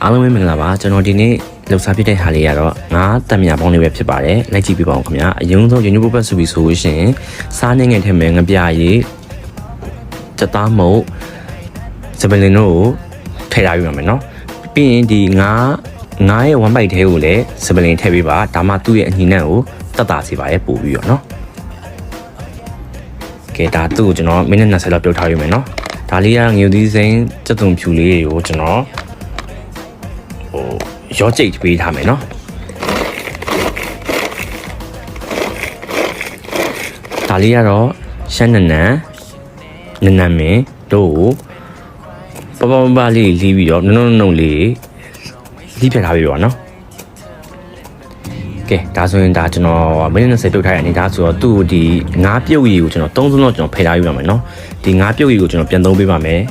အားလုံးပဲမင်္ဂလာပါကျွန်တော်ဒီနေ့လှူစားပြတဲ့ဟာလေးကတော့ငါးတံမြာပေါင်းလေးပဲဖြစ်ပါတယ်လိုက်ကြည့်ပြပါဦးခင်ဗျာအရင်ဆုံးရင်းနှီးပုတ်ပတ်ဆိုပြီးဆိုလို့ရှိရင်စားနေငယ်ထဲမှာငပြရည်စက်သားမုတ်စပလင်တို့ကိုထည့်ထားပြပါမယ်နော်ပြီးရင်ဒီငါးရဲ့ဝမ်းပိုက်ထဲကိုလည်းစပလင်ထည့်ပေးပါဒါမှသူ့ရဲ့အညီနဲ့ကိုတတ်တာစီပါရဲ့ပို့ပြီးတော့နော်ကဲဒါသူ့ကိုကျွန်တော်မိနစ်20လောက်ပြုတ်ထားရမယ်နော်ဒါလေးကငရုတ်သီးစိမ်းစက်သွန်ဖြူလေးတွေကိုကျွန်တော်ရောကြိတ်ပေးထားမယ်နော်ဒါလေးကတော့ရှမ်းနန်းမင်းတို့ကိုပပလေးလီးပြီးတော့နုံလေးလီးပြထားပြီးတော့နော်ကဲဒါဆိုရင်ဒါကျွန်တော်မိနစ်20ပြုတ်ထားရအနေဒါဆိုတော့သူ့ဒီငါးပြုတ်ရည်ကိုကျွန်တော်3စုံတော့ကျွန်တော်ဖယ်ထားယူရမယ်နော်ဒီငါးပြုတ်ရည်ကိုကျွန်တော်ပြန်သုံးပေးပါမယ်